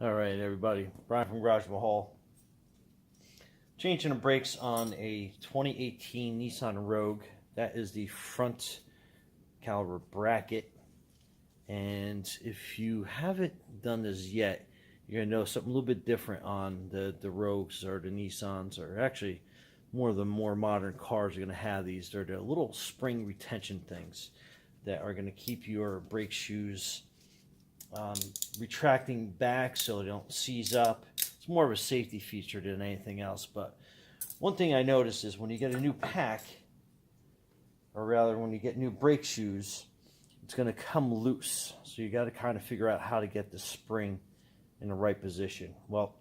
All right, everybody. Brian from Garage Mahal. Changing the brakes on a 2018 Nissan Rogue. That is the front caliber bracket. And if you haven't done this yet, you're going to know something a little bit different on the Rogues or the Nissans, or actually more of the more modern cars are going to have these. They're the little spring retention things that are going to keep your brake shoes retracting back so they don't seize up. It's more of a safety feature than anything else. But one thing I noticed is when you get a new pack, or rather when you get new brake shoes, it's going to come loose. So you got to kind of figure out how to get the spring in the right position. Well,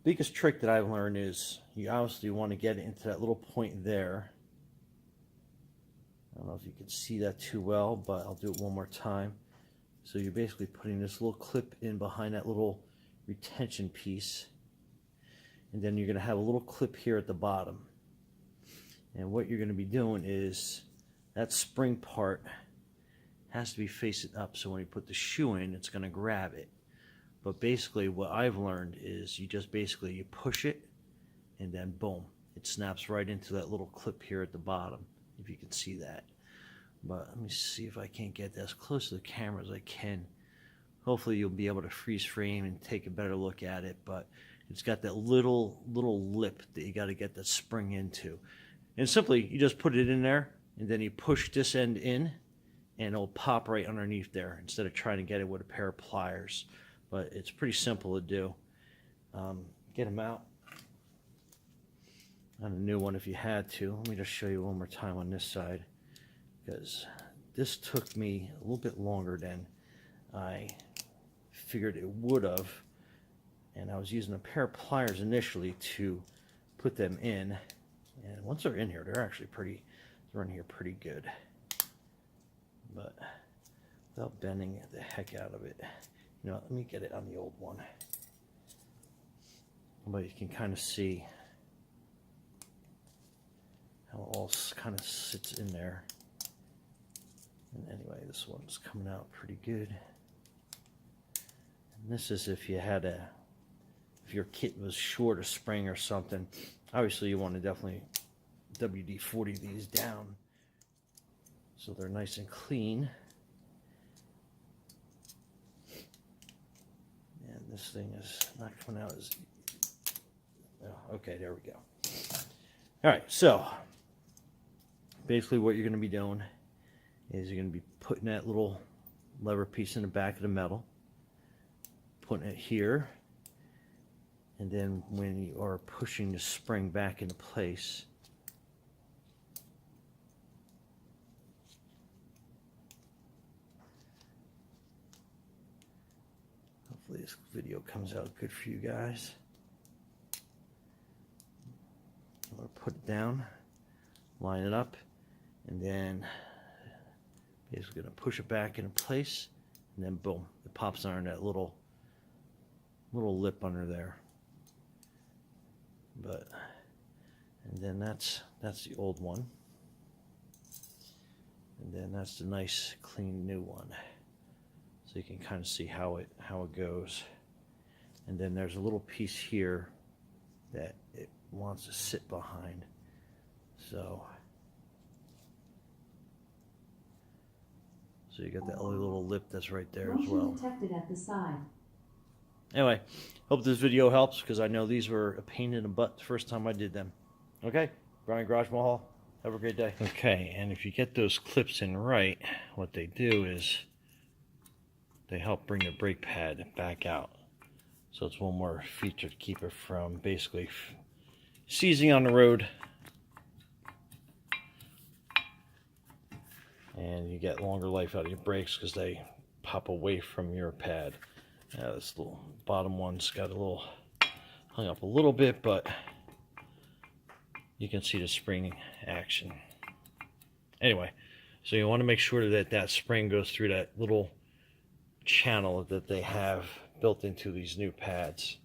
biggest trick that I've learned is you obviously want to get it into that little point there. I don't know if you can see that too well, but I'll do it one more time. So you're basically putting this little clip in behind that little retention piece, and then you're going to have a little clip here at the bottom. And what you're going to be doing is that spring part has to be facing up, so when you put the shoe in, it's going to grab it. But basically what I've learned is you just basically you push it, and then boom, it snaps right into that little clip here at the bottom, if you can see that. But let me see if I can't get that as close to the camera as I can. Hopefully you'll be able to freeze frame and take a better look at it. But it's got that little lip that you got to get that spring into. And simply, you just put it in there, and then you push this end in, and it'll pop right underneath there instead of trying to get it with a pair of pliers. But it's pretty simple to do. Get them out on a new one if you had to. Let me just show you one more time on this side, because this took me a little bit longer than I figured it would have. And I was using a pair of pliers initially to put them in. And once they're in here, they're actually they're in here pretty good. But without bending the heck out of it. You know, let me get it on the old one. But you can kind of see how it all kind of sits in there. And anyway, this one's coming out pretty good. And this is if your kit was short a spring or something. Obviously you want to definitely WD-40 these down so they're nice and clean. And this thing is not coming out as... Oh, okay, there we go. Alright, so basically what you're going to be doing is you're going to be putting that little lever piece in the back of the metal, putting it here, and then when you are pushing the spring back into place, hopefully this video comes out good for you guys. I'm going to put it down, line it up, and then basically going to push it back into place, and then boom, it pops under that little lip under there. But and then that's the old one, and then that's the nice clean new one. So you can kind of see how it goes. And then there's a little piece here that it wants to sit behind. So you got that other little lip that's right there as well. Detected at the side. Anyway, hope this video helps, because I know these were a pain in the butt the first time I did them. Okay, Brian Garage Mahal, have a great day. Okay, and if you get those clips in right, what they do is they help bring the brake pad back out. So it's one more feature to keep it from basically seizing on the road. And you get longer life out of your brakes because they pop away from your pad. This little bottom one's got a little hung up a little bit, but you can see the spring action. Anyway, so you want to make sure that that spring goes through that little channel that they have built into these new pads.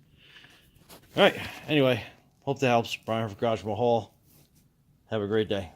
All right, anyway, hope that helps. Brian from Garage Mahal. Have a great day.